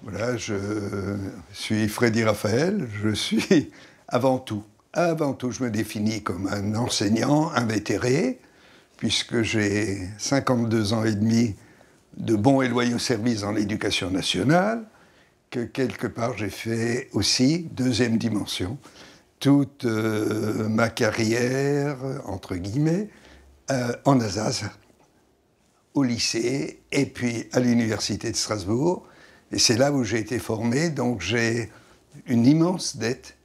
Voilà, je suis Freddy Raphaël, je suis avant tout, je me définis comme un enseignant invétéré, puisque j'ai 52 ans et demi de bons et loyaux services dans l'éducation nationale, que quelque part j'ai fait aussi, deuxième dimension, toute ma carrière, entre guillemets, en Alsace, au lycée et puis à l'université de Strasbourg. Et c'est là où j'ai été formé, donc j'ai une immense dette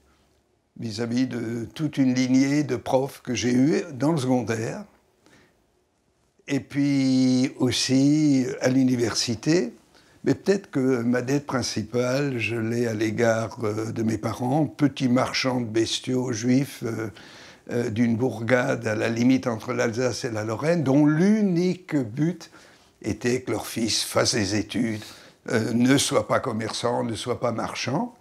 vis-à-vis de toute une lignée de profs que j'ai eus dans le secondaire, et puis aussi à l'université. Mais peut-être que ma dette principale, je l'ai à l'égard de mes parents, petits marchands de bestiaux juifs d'une bourgade à la limite entre l'Alsace et la Lorraine, dont l'unique but était que leur fils fasse des études, ne soit pas commerçant, ne soit pas marchand.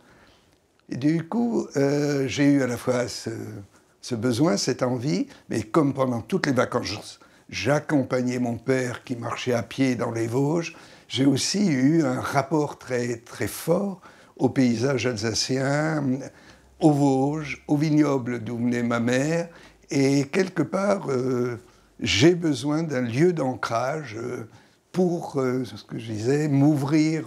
Et du coup, j'ai eu à la fois ce besoin, cette envie, mais comme pendant toutes les vacances, j'accompagnais mon père qui marchait à pied dans les Vosges, j'ai aussi eu un rapport très, très fort au paysage alsacien, aux Vosges, au vignoble d'où venait ma mère, et quelque part, j'ai besoin d'un lieu d'ancrage pour, ce que je disais, m'ouvrir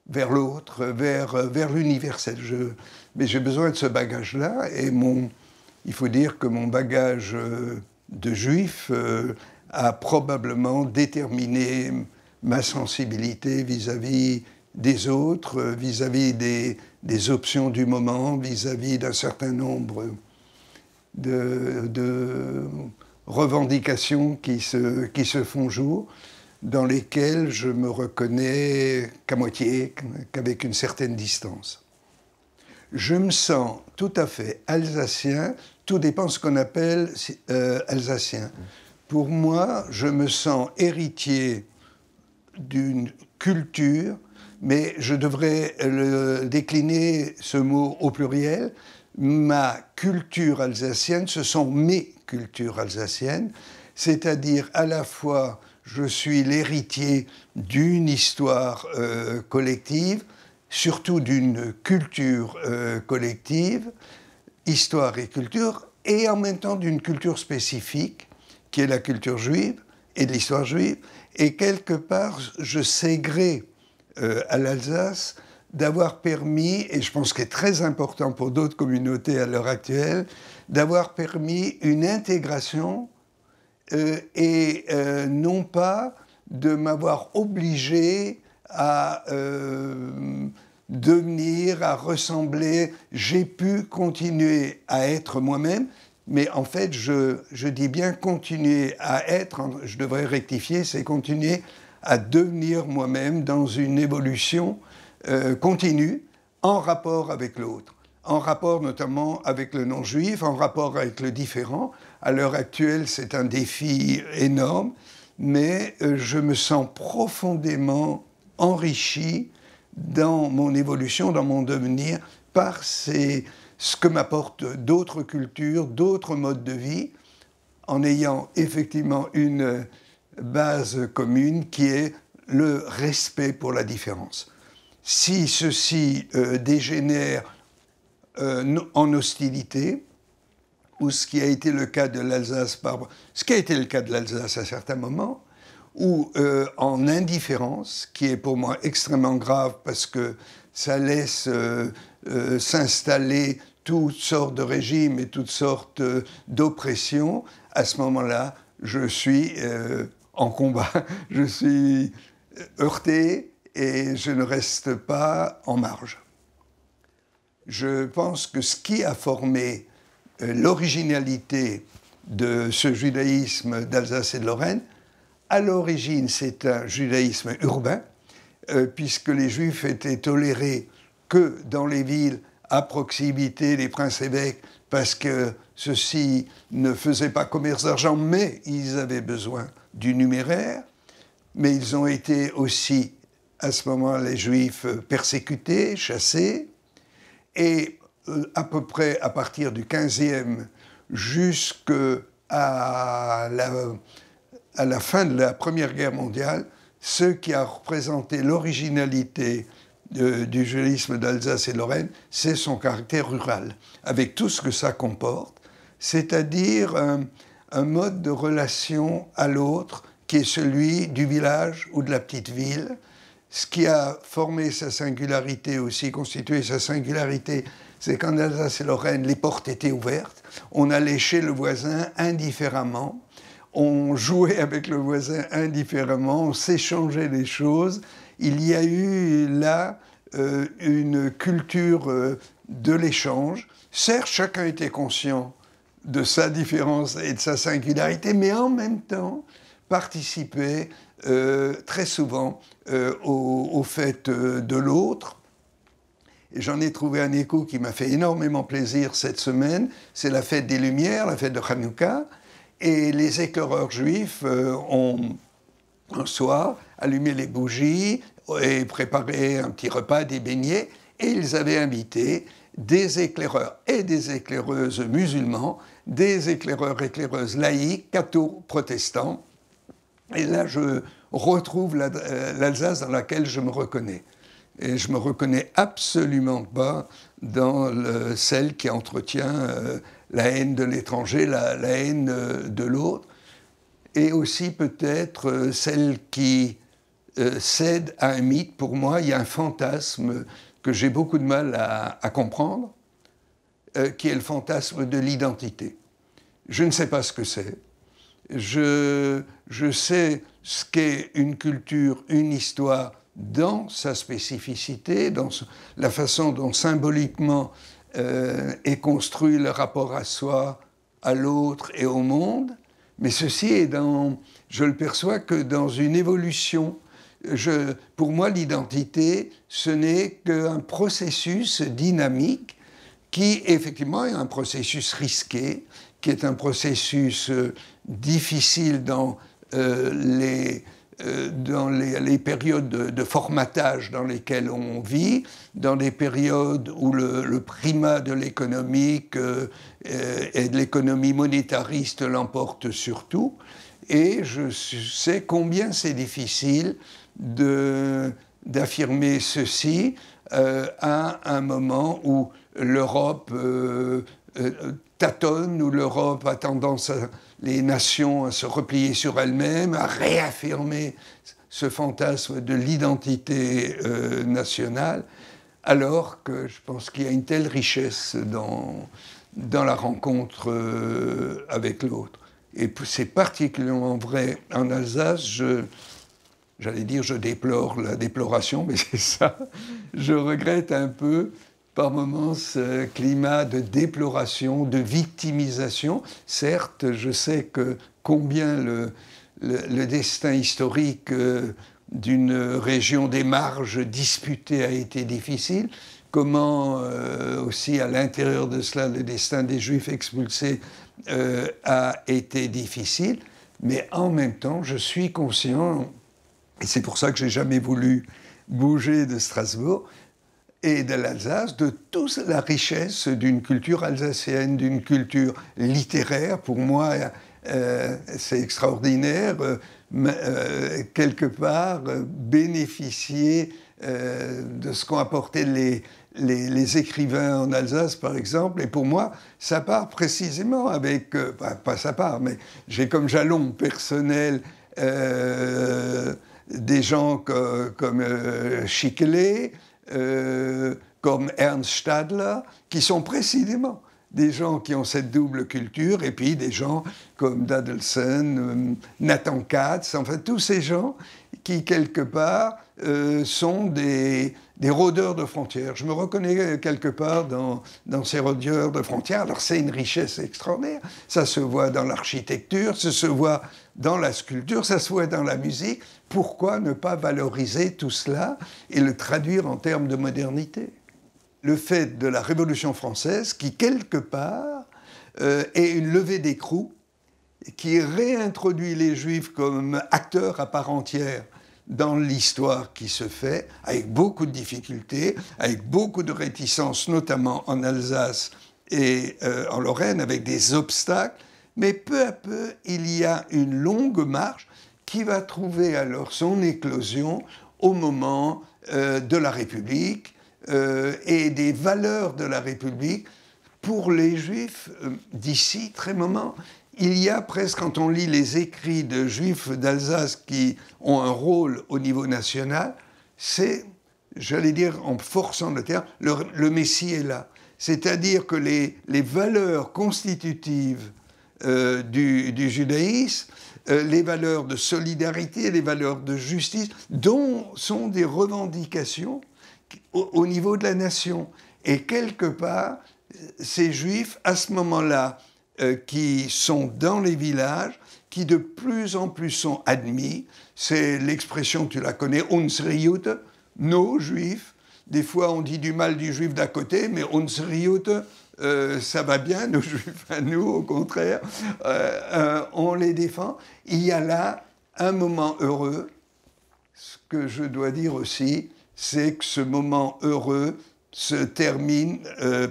vers l'autre, vers l'universel. Mais j'ai besoin de ce bagage-là, et il faut dire que mon bagage de juif a probablement déterminé ma sensibilité vis-à-vis des autres, vis-à-vis des options du moment, vis-à-vis d'un certain nombre de revendications qui se font jour, dans lesquelles je me reconnais qu'à moitié, qu'avec une certaine distance. Je me sens tout à fait alsacien, tout dépend de ce qu'on appelle alsacien. Pour moi, je me sens héritier d'une culture, mais je devrais décliner ce mot au pluriel. Ma culture alsacienne, ce sont mes cultures alsaciennes, c'est-à-dire à la fois je suis l'héritier d'une histoire collective, surtout d'une culture collective, histoire et culture, et en même temps d'une culture spécifique, qui est la culture juive et de l'histoire juive. Et quelque part, je sais gré à l'Alsace d'avoir permis, et je pense qu'il est très important pour d'autres communautés à l'heure actuelle, d'avoir permis une intégration et non pas de m'avoir obligé à devenir, à ressembler. J'ai pu continuer à être moi-même, mais en fait, je dis bien continuer à être, je devrais rectifier, c'est continuer à devenir moi-même dans une évolution continue, en rapport avec l'autre, en rapport notamment avec le non-juif, en rapport avec le différent. À l'heure actuelle, c'est un défi énorme, mais je me sens profondément enrichi dans mon évolution, dans mon devenir, par ce que m'apportent d'autres cultures, d'autres modes de vie, en ayant effectivement une base commune qui est le respect pour la différence. Si ceci dégénère en hostilité, ou ce qui a été le cas de l'Alsace, ce qui a été le cas de l'Alsace à certains moments, ou en indifférence, qui est pour moi extrêmement grave parce que ça laisse s'installer toutes sortes de régimes et toutes sortes d'oppressions. À ce moment-là, je suis en combat, je suis heurté et je ne reste pas en marge. Je pense que ce qui a formé l'originalité de ce judaïsme d'Alsace et de Lorraine, à l'origine, c'est un judaïsme urbain, puisque les Juifs étaient tolérés que dans les villes à proximité des princes-évêques, parce que ceux-ci ne faisaient pas commerce d'argent, mais ils avaient besoin du numéraire. Mais ils ont été aussi, à ce moment, les Juifs persécutés, chassés, et à peu près à partir du 15e jusqu'à à la fin de la Première Guerre mondiale, ce qui a représenté l'originalité du judaïsme d'Alsace et Lorraine, c'est son caractère rural, avec tout ce que ça comporte, c'est-à-dire un mode de relation à l'autre qui est celui du village ou de la petite ville. Ce qui a formé sa singularité aussi, constitué sa singularité, c'est qu'en Alsace et Lorraine, les portes étaient ouvertes, on allait chez le voisin indifféremment, on jouait avec le voisin indifféremment, on s'échangeait des choses. Il y a eu là une culture de l'échange. Certes, chacun était conscient de sa différence et de sa singularité, mais en même temps participait très souvent au fait de l'autre. Et j'en ai trouvé un écho qui m'a fait énormément plaisir cette semaine. C'est la fête des Lumières, la fête de Hanouka. Et les éclaireurs juifs ont, un soir, allumé les bougies et préparé un petit repas, des beignets. Et ils avaient invité des éclaireurs et des éclaireuses musulmans, des éclaireurs et éclaireuses laïcs, cathos, protestants. Et là, je retrouve l'Alsace dans laquelle je me reconnais. Et je me reconnais absolument pas dans celle qui entretient la haine de l'étranger, la haine de l'autre, et aussi peut-être celle qui cède à un mythe. Pour moi, il y a un fantasme que j'ai beaucoup de mal à comprendre, qui est le fantasme de l'identité. Je ne sais pas ce que c'est. Je sais ce qu'est une culture, une histoire, dans sa spécificité, dans la façon dont symboliquement est construit le rapport à soi, à l'autre et au monde, mais ceci est je le perçois que dans une évolution. Pour moi, l'identité, ce n'est qu'un processus dynamique qui, effectivement, est un processus risqué, qui est un processus difficile dans les périodes de formatage dans lesquelles on vit, dans les périodes où le primat de l'économique et de l'économie monétariste l'emporte sur tout. Et je sais combien c'est difficile d'affirmer ceci à un moment où l'Europe tâtonne, où l'Europe a tendance les nations à se replier sur elles-mêmes, à réaffirmer ce fantasme de l'identité nationale, alors que je pense qu'il y a une telle richesse dans la rencontre avec l'autre. Et c'est particulièrement vrai en Alsace. J'allais dire je déplore la déploration, mais c'est ça. Je regrette un peu par moments ce climat de déploration, de victimisation. Certes, je sais combien le destin historique d'une région des marges disputée a été difficile, comment aussi à l'intérieur de cela le destin des Juifs expulsés a été difficile, mais en même temps je suis conscient, et c'est pour ça que j'ai jamais voulu bouger de Strasbourg et de l'Alsace, de toute la richesse d'une culture alsacienne, d'une culture littéraire. Pour moi, c'est extraordinaire, quelque part, bénéficier de ce qu'ont apporté les écrivains en Alsace, par exemple. Et pour moi, ça part précisément avec... pas ça part, mais j'ai comme jalon personnel des gens comme Schickele, comme Ernst Stadler, qui sont précisément des gens qui ont cette double culture, et puis des gens comme Dadelsen, Nathan Katz, enfin tous ces gens qui, quelque part, sont des rôdeurs de frontières. Je me reconnais quelque part dans ces rôdeurs de frontières. Alors c'est une richesse extraordinaire. Ça se voit dans l'architecture, ça se voit dans la sculpture, ça se voit dans la musique. Pourquoi ne pas valoriser tout cela et le traduire en termes de modernité ? Le fait de la Révolution française qui, quelque part, est une levée d'écrou qui réintroduit les Juifs comme acteurs à part entière dans l'histoire qui se fait, avec beaucoup de difficultés, avec beaucoup de réticences, notamment en Alsace et en Lorraine, avec des obstacles. Mais peu à peu, il y a une longue marche qui va trouver alors son éclosion au moment de la République et des valeurs de la République. Pour les Juifs d'ici, très moment, il y a presque, quand on lit les écrits de Juifs d'Alsace qui ont un rôle au niveau national, c'est, j'allais dire en forçant le terme, le Messie est là. C'est-à-dire que les valeurs constitutives du judaïsme, les valeurs de solidarité, les valeurs de justice, dont sont des revendications au niveau de la nation. Et quelque part, ces Juifs, à ce moment-là, qui sont dans les villages, qui de plus en plus sont admis, c'est l'expression, tu la connais, unsere Juden, nos Juifs. Des fois, on dit du mal du Juif d'à côté, mais unsere Juden, ça va bien, nos Juifs à nous, au contraire, on les défend. Il y a là un moment heureux. Ce que je dois dire aussi, c'est que ce moment heureux se termine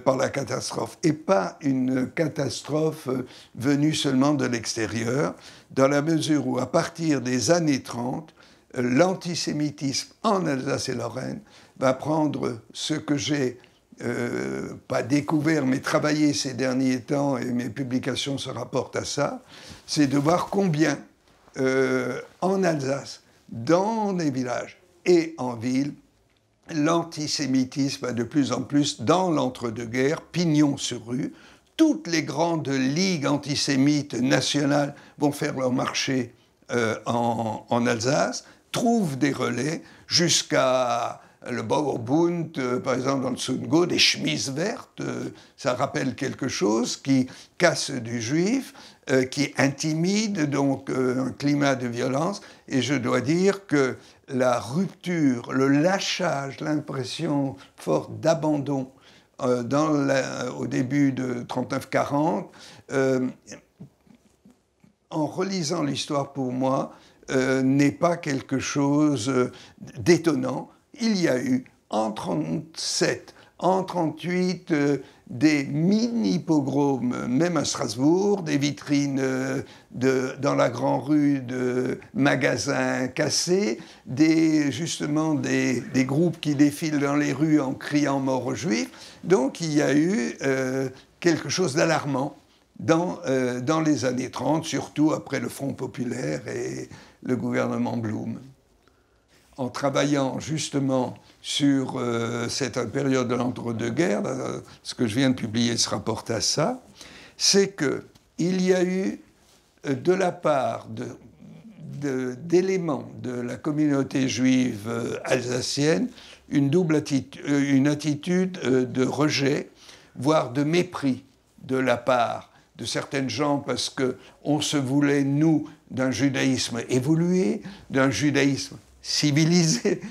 par la catastrophe, et pas une catastrophe venue seulement de l'extérieur, dans la mesure où, à partir des années 30, l'antisémitisme en Alsace et Lorraine va prendre ce que j'ai pas découvert, mais travaillé ces derniers temps, et mes publications se rapportent à ça, c'est de voir combien, en Alsace, dans les villages et en ville, l'antisémitisme a de plus en plus, dans l'entre-deux-guerres, pignon sur rue. Toutes les grandes ligues antisémites nationales vont faire leur marché en Alsace, trouvent des relais jusqu'à le Bauerbund, par exemple dans le Sundgau, des chemises vertes, ça rappelle quelque chose qui casse du juif, qui intimide, donc un climat de violence. Et je dois dire que la rupture, le lâchage, l'impression forte d'abandon au début de 39-40, en relisant l'histoire pour moi, n'est pas quelque chose d'étonnant. Il y a eu en 1937, en 1938, des mini-pogroms, même à Strasbourg, des vitrines dans la grande rue de magasins cassés, justement des groupes qui défilent dans les rues en criant « mort aux Juifs ». Donc il y a eu quelque chose d'alarmant dans les années 30, surtout après le Front populaire et le gouvernement Blum. En travaillant justement sur cette période de l'entre-deux-guerres, ce que je viens de publier se rapporte à ça, c'est qu'il y a eu de la part d'éléments de la communauté juive alsacienne une attitude de rejet, voire de mépris de la part de certaines gens, parce qu'on se voulait, nous, d'un judaïsme évolué, d'un judaïsme civilisé,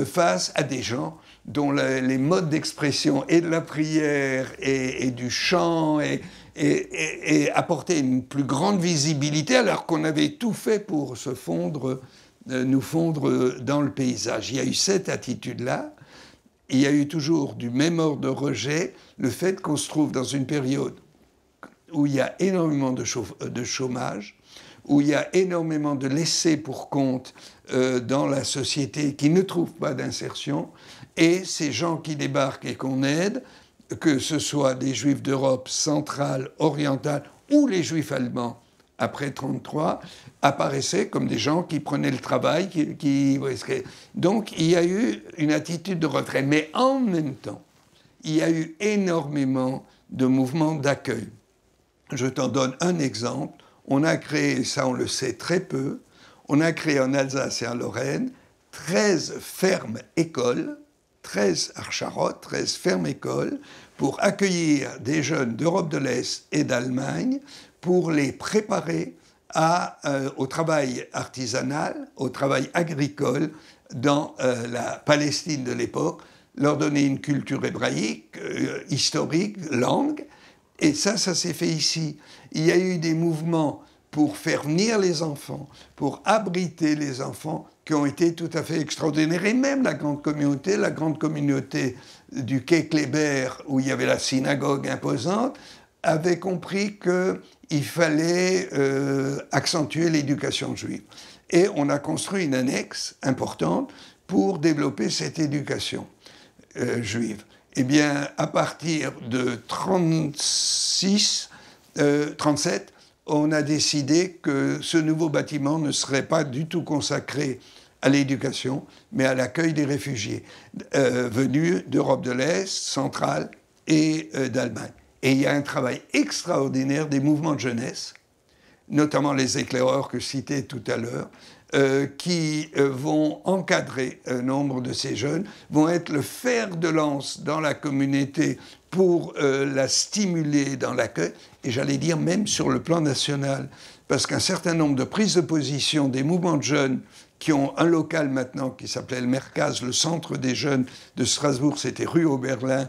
face à des gens dont les modes d'expression et de la prière et du chant et apportaient une plus grande visibilité, alors qu'on avait tout fait pour nous fondre dans le paysage. Il y a eu cette attitude-là. Il y a eu toujours du même ordre de rejet le fait qu'on se trouve dans une période où il y a énormément de chômage, où il y a énormément de laissés pour compte dans la société qui ne trouvent pas d'insertion, et ces gens qui débarquent et qu'on aide, que ce soit des Juifs d'Europe centrale, orientale, ou les Juifs allemands après 1933, apparaissaient comme des gens qui prenaient le travail, Donc il y a eu une attitude de retrait. Mais en même temps, il y a eu énormément de mouvements d'accueil. Je t'en donne un exemple. On a créé, ça on le sait très peu, on a créé en Alsace et en Lorraine 13 fermes-écoles, 13 Archarot, 13 fermes-écoles, pour accueillir des jeunes d'Europe de l'Est et d'Allemagne, pour les préparer au travail artisanal, au travail agricole dans la Palestine de l'époque, leur donner une culture hébraïque, historique, langue. Et ça s'est fait ici. Il y a eu des mouvements pour faire venir les enfants, pour abriter les enfants, qui ont été tout à fait extraordinaires. Et même la grande communauté du quai Kléber, où il y avait la synagogue imposante, avait compris qu'il fallait accentuer l'éducation juive. Et on a construit une annexe importante pour développer cette éducation juive. Eh bien, à partir de 37, on a décidé que ce nouveau bâtiment ne serait pas du tout consacré à l'éducation, mais à l'accueil des réfugiés venus d'Europe de l'Est, centrale et d'Allemagne. Et il y a un travail extraordinaire des mouvements de jeunesse, notamment les éclaireurs que je citais tout à l'heure, qui vont encadrer un nombre de ces jeunes, vont être le fer de lance dans la communauté pour la stimuler dans l'accueil, et j'allais dire même sur le plan national, parce qu'un certain nombre de prises de position des mouvements de jeunes qui ont un local maintenant qui s'appelait le Merkaz, le centre des jeunes de Strasbourg, c'était rue Oberlin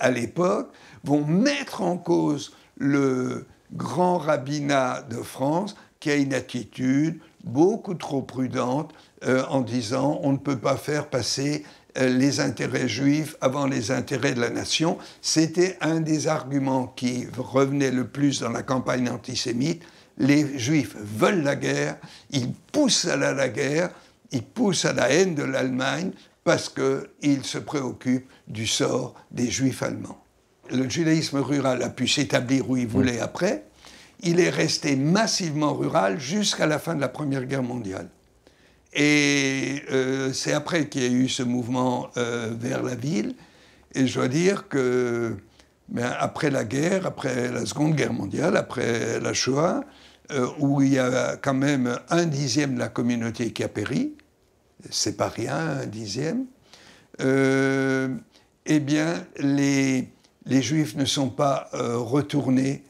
à l'époque, vont mettre en cause le grand rabbinat de France qui a une attitude beaucoup trop prudente en disant on ne peut pas faire passer les intérêts juifs avant les intérêts de la nation. C'était un des arguments qui revenait le plus dans la campagne antisémite. Les juifs veulent la guerre, ils poussent à la guerre, ils poussent à la haine de l'Allemagne parce qu'ils se préoccupent du sort des juifs allemands. Le judaïsme rural a pu s'établir où il voulait après. Il est resté massivement rural jusqu'à la fin de la Première Guerre mondiale. Et c'est après qu'il y a eu ce mouvement vers la ville. Et je dois dire que après la guerre, après la Seconde Guerre mondiale, après la Shoah, où il y a quand même 1/10 de la communauté qui a péri, c'est pas rien, 1/10, eh bien, les Juifs ne sont pas retournés.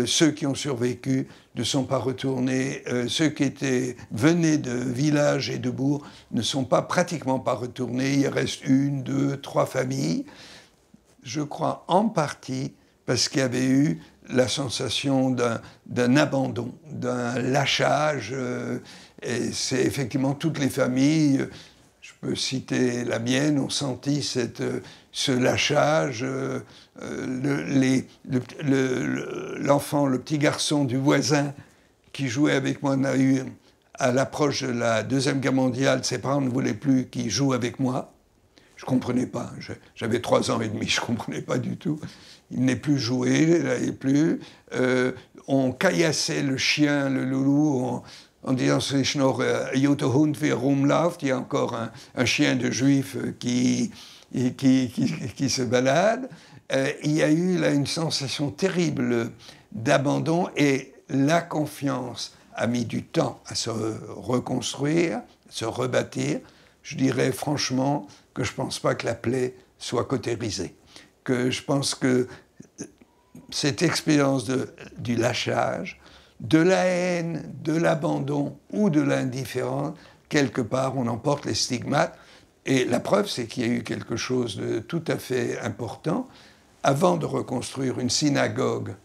Ceux qui ont survécu ne sont pas retournés. Ceux qui venaient de villages et de bourgs ne sont pratiquement pas retournés. Il reste 1, 2, 3 familles. Je crois en partie parce qu'il y avait eu la sensation d'un abandon, d'un lâchage. Et c'est effectivement toutes les familles, je peux citer la mienne, ont senti ce lâchage. L'enfant, le petit garçon du voisin qui jouait avec moi, on a eu, à l'approche de la Deuxième Guerre mondiale, ses parents ne voulaient plus qu'il joue avec moi. Je ne comprenais pas. J'avais 3 ans et demi, je ne comprenais pas du tout. Il n'est plus joué, il n'allait plus. On caillassait le chien, le loulou, en disant c'est Schnorr, Jute Hund wie rumläuft. Il y a encore un chien de juif qui se balade. Il y a eu là une sensation terrible d'abandon et la confiance a mis du temps à se reconstruire, à se rebâtir. Je dirais franchement que je ne pense pas que la plaie soit cautérisée, que je pense que cette expérience du lâchage, de la haine, de l'abandon ou de l'indifférence, quelque part on en porte les stigmates. Et la preuve, c'est qu'il y a eu quelque chose de tout à fait important. Avant de reconstruire une synagogue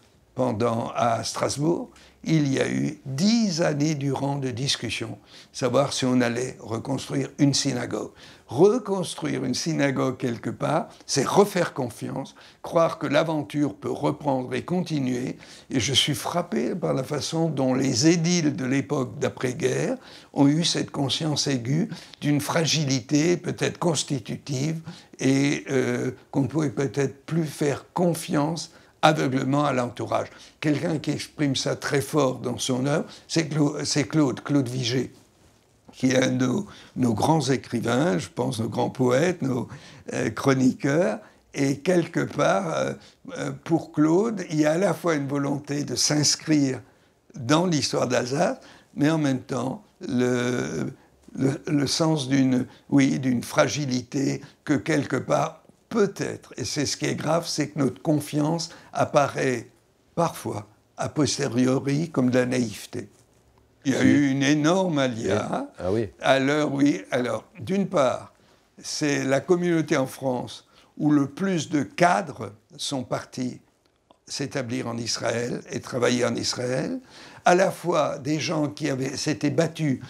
à Strasbourg, il y a eu 10 années durant de discussions, savoir si on allait reconstruire une synagogue. Reconstruire une synagogue quelque part, c'est refaire confiance, croire que l'aventure peut reprendre et continuer. Et je suis frappé par la façon dont les édiles de l'époque d'après-guerre ont eu cette conscience aiguë d'une fragilité peut-être constitutive et qu'on ne pouvait peut-être plus faire confiance aveuglement à l'entourage. Quelqu'un qui exprime ça très fort dans son œuvre, c'est Claude Vigée, qui est un de nos grands écrivains, je pense nos grands poètes, nos chroniqueurs, et quelque part, pour Claude, il y a à la fois une volonté de s'inscrire dans l'histoire d'Alsace, mais en même temps, le sens d'une fragilité que quelque part, peut-être, et c'est ce qui est grave, c'est que notre confiance apparaît parfois, a posteriori, comme de la naïveté. Il y a eu une énorme alia. Ah oui. Alors, d'une part, c'est la communauté en France où le plus de cadres sont partis s'établir en Israël et travailler en Israël, à la fois des gens qui s'étaient battus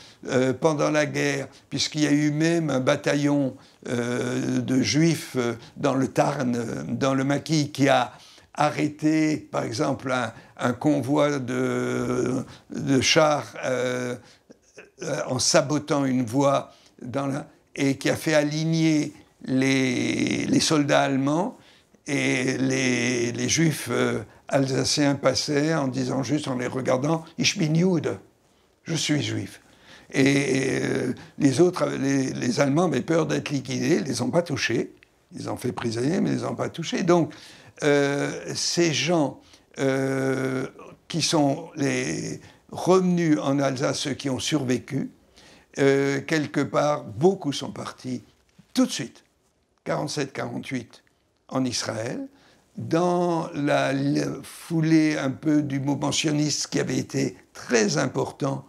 pendant la guerre, puisqu'il y a eu même un bataillon de juifs dans le Tarn, dans le Maquis, qui a arrêté, par exemple, un convoi de chars en sabotant une voie et qui a fait aligner les soldats allemands, et les juifs alsaciens passaient en disant juste, en les regardant, « Ich bin Jude », je suis juif. Et les autres, les Allemands avaient peur d'être liquidés, ils ne les ont pas touchés. Ils ont fait prisonniers, mais ils ne les ont pas touchés. Donc, ces gens qui sont revenus en Alsace, ceux qui ont survécu, quelque part, beaucoup sont partis tout de suite, 47-48, en Israël, dans la foulée un peu du mouvement sioniste qui avait été très important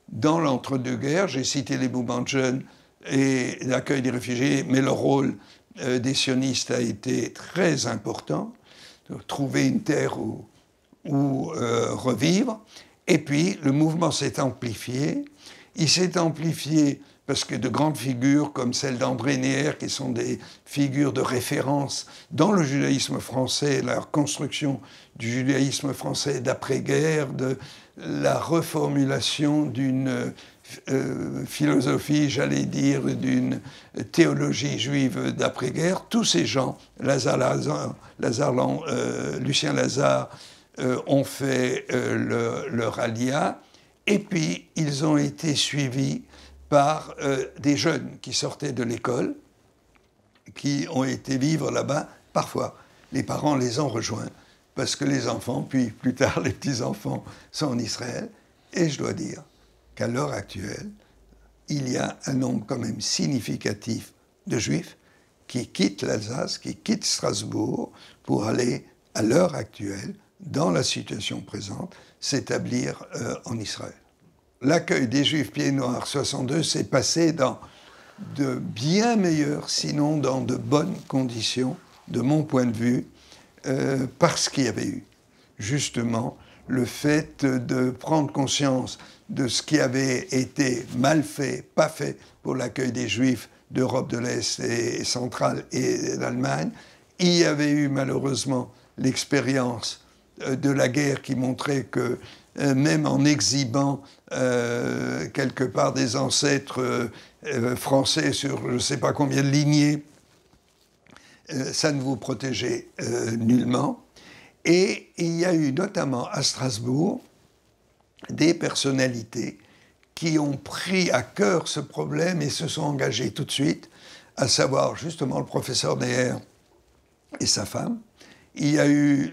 dans l'entre-deux-guerres. J'ai cité les mouvements de jeunes et l'accueil des réfugiés, mais le rôle des sionistes a été très important. Trouver une terre où revivre. Et puis, le mouvement s'est amplifié. Il s'est amplifié parce que de grandes figures comme celle d'André Neher, qui sont des figures de référence dans le judaïsme français, la construction du judaïsme français d'après-guerre, de la reformulation d'une philosophie, j'allais dire, d'une théologie juive d'après-guerre, tous ces gens, Lucien Lazare, ont fait leur alia, et puis ils ont été suivis par des jeunes qui sortaient de l'école, qui ont été vivre là-bas. Parfois, les parents les ont rejoints, parce que les enfants, puis plus tard les petits-enfants, sont en Israël. Et je dois dire qu'à l'heure actuelle, il y a un nombre quand même significatif de Juifs qui quittent l'Alsace, qui quittent Strasbourg, pour aller, à l'heure actuelle, dans la situation présente, s'établir en Israël. L'accueil des Juifs pieds noirs 62 s'est passé dans de bien meilleures, sinon dans de bonnes conditions, de mon point de vue, parce qu'il y avait eu justement le fait de prendre conscience de ce qui avait été mal fait, pas fait pour l'accueil des Juifs d'Europe de l'Est et centrale et d'Allemagne. Il y avait eu malheureusement l'expérience de la guerre qui montrait que même en exhibant quelque part des ancêtres français sur je ne sais pas combien de lignées, ça ne vous protégeait nullement. Et il y a eu notamment à Strasbourg des personnalités qui ont pris à cœur ce problème et se sont engagées tout de suite, à savoir justement le professeur Neher et sa femme. Il y a eu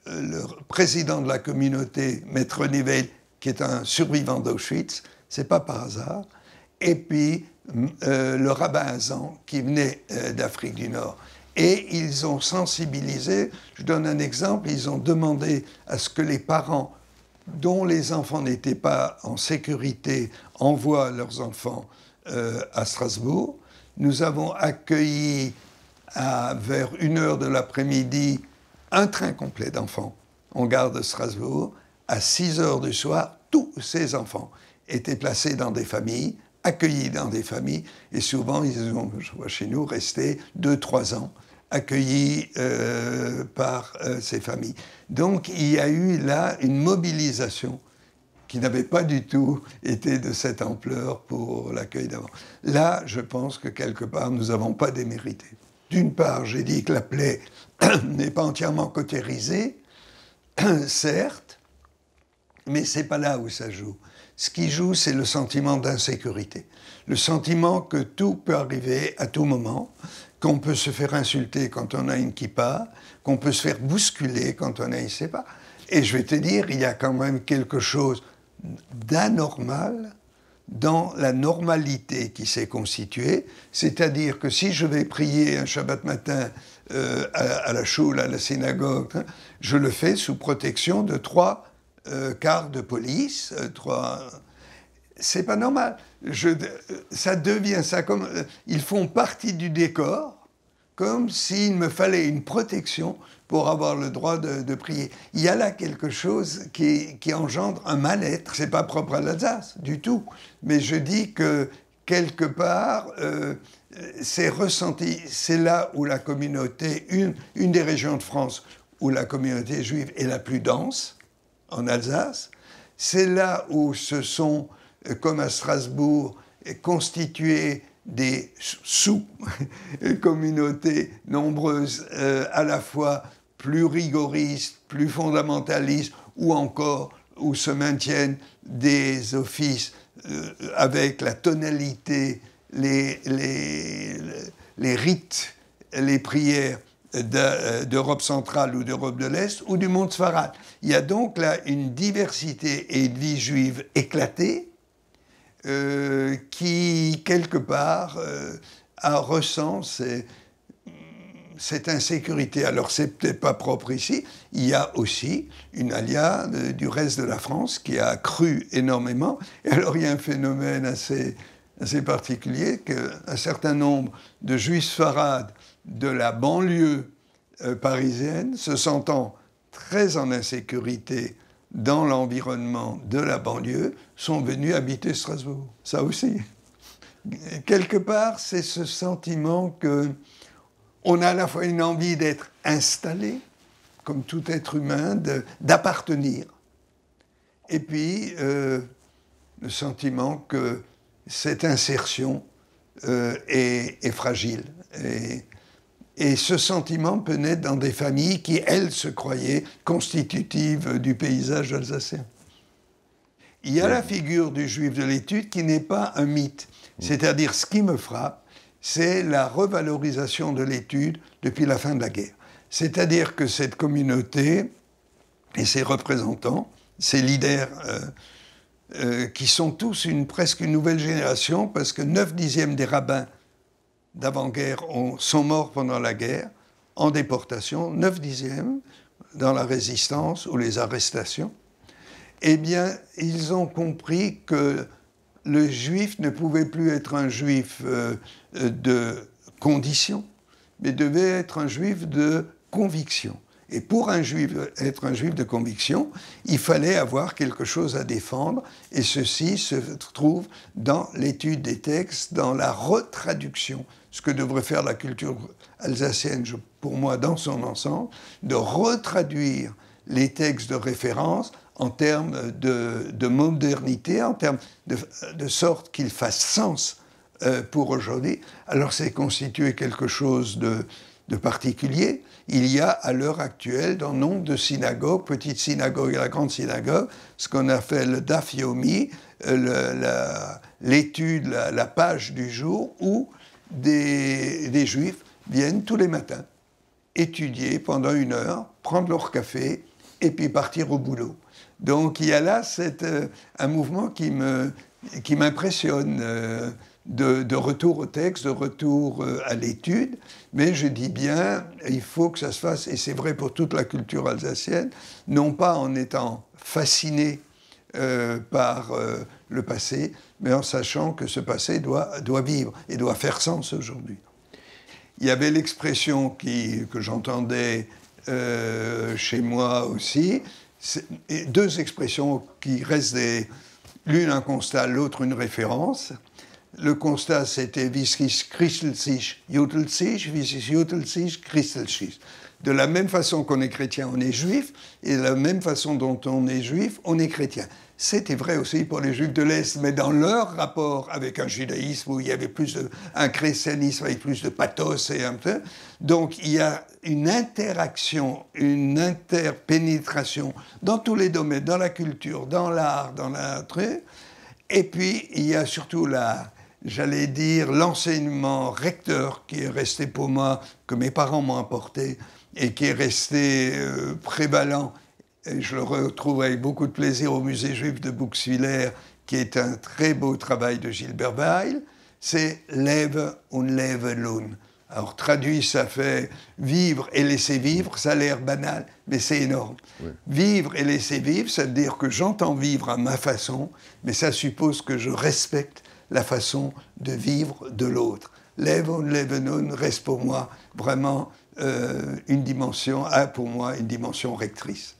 le président de la communauté, Maître Nivelle, qui est un survivant d'Auschwitz, c'est pas par hasard, et puis le rabbin Hazan, qui venait d'Afrique du Nord. Et ils ont sensibilisé, je donne un exemple, ils ont demandé à ce que les parents dont les enfants n'étaient pas en sécurité envoient leurs enfants à Strasbourg. Nous avons accueilli vers 1h de l'après-midi un train complet d'enfants en gare de Strasbourg. À 6h du soir, tous ces enfants étaient placés dans des familles, accueillis dans des familles, et souvent, ils ont, je vois chez nous, resté 2-3 ans, accueillis par ces familles. Donc, il y a eu là une mobilisation qui n'avait pas du tout été de cette ampleur pour l'accueil d'avant. Là, je pense que quelque part, nous n'avons pas démérité. D'une part, j'ai dit que la plaie n'est pas entièrement cautérisée, certes, mais ce n'est pas là où ça joue. Ce qui joue, c'est le sentiment d'insécurité. Le sentiment que tout peut arriver à tout moment, qu'on peut se faire insulter quand on a une kippa, qu'on peut se faire bousculer quand on a une sépa. Et je vais te dire, il y a quand même quelque chose d'anormal dans la normalité qui s'est constituée, c'est-à-dire que si je vais prier un Shabbat matin à la choule, à la synagogue, je le fais sous protection de 3 quarts de police, c'est pas normal. Ça devient ça comme ils font partie du décor, comme s'il me fallait une protection pour avoir le droit de prier. Il y a là quelque chose qui engendre un mal-être. C'est pas propre à l'Alsace du tout, mais je dis que quelque part c'est ressenti. C'est là où la communauté, une des régions de France où la communauté juive est la plus dense, en Alsace. C'est là où se sont, comme à Strasbourg, constituées des sous-communautés nombreuses, à la fois plus rigoristes, plus fondamentalistes, ou encore où se maintiennent des offices avec la tonalité, les rites, les prières d'Europe centrale ou d'Europe de l'Est, ou du monde sfarade. Il y a donc là une diversité et une vie juive éclatée, qui, quelque part, ressent cette insécurité. Alors, c'est peut-être pas propre ici. Il y a aussi une alia du reste de la France qui a cru énormément. Et alors, il y a un phénomène assez particulier qu'un certain nombre de juifs sfarades de la banlieue parisienne, se sentant très en insécurité dans l'environnement de la banlieue, sont venus habiter Strasbourg. Ça aussi. Quelque part, c'est ce sentiment qu'on a à la fois une envie d'être installé, comme tout être humain, d'appartenir. Et puis, le sentiment que cette insertion est fragile. Et ce sentiment peut naître dans des familles qui, elles, se croyaient constitutives du paysage alsacien. Il y a la figure du juif de l'étude qui n'est pas un mythe. C'est-à-dire, ce qui me frappe, c'est la revalorisation de l'étude depuis la fin de la guerre. C'est-à-dire que cette communauté et ses représentants, ses leaders, qui sont tous presque une nouvelle génération, parce que 9/10 des rabbins d'avant-guerre sont morts pendant la guerre, en déportation, 9/10 dans la résistance ou les arrestations. Eh bien, ils ont compris que le juif ne pouvait plus être un juif de condition, mais devait être un juif de conviction. Et pour être un juif de conviction, il fallait avoir quelque chose à défendre, et ceci se trouve dans l'étude des textes, dans la retraduction, ce que devrait faire la culture alsacienne, pour moi, dans son ensemble, de retraduire les textes de référence en termes de modernité, en termes de sorte qu'ils fassent sens pour aujourd'hui. Alors c'est constitué quelque chose de particulier. Il y a à l'heure actuelle, dans nombre de synagogues, petite synagogue et la grande synagogue, ce qu'on appelle le daf yomi, l'étude, la page du jour, où des juifs viennent tous les matins étudier pendant 1 heure, prendre leur café et puis partir au boulot. Donc il y a là un mouvement qui m'impressionne, de retour au texte, de retour à l'étude, mais je dis bien, il faut que ça se fasse, et c'est vrai pour toute la culture alsacienne, non pas en étant fasciné par le passé, mais en sachant que ce passé doit vivre et doit faire sens aujourd'hui. Il y avait l'expression que j'entendais chez moi aussi, deux expressions qui restent l'une un constat, l'autre une référence. Le constat, c'était « Wie es christelt sich, jutelt sich, wie es jutelt sich, christelt sich ». De la même façon qu'on est chrétien, on est juif, et de la même façon dont on est juif, on est chrétien. C'était vrai aussi pour les juifs de l'Est, mais dans leur rapport avec un judaïsme où il y avait un christianisme avec plus de pathos et un peu. Donc il y a une interaction, une interpénétration dans tous les domaines, dans la culture, dans l'art, dans la truc. Et puis il y a surtout j'allais dire, l'enseignement recteur qui est resté pour moi, que mes parents m'ont apporté, et qui est resté prévalent. Et je le retrouve avec beaucoup de plaisir au musée juif de Bouxwiller, qui est un très beau travail de Gilbert Weil, c'est « Lebe und Levelun ». Alors traduit, ça fait « vivre et laisser vivre », ça a l'air banal, mais c'est énorme. Oui. Vivre et laisser vivre, ça veut dire que j'entends vivre à ma façon, mais ça suppose que je respecte la façon de vivre de l'autre. « Lebe und Levelun » reste pour moi vraiment une dimension rectrice.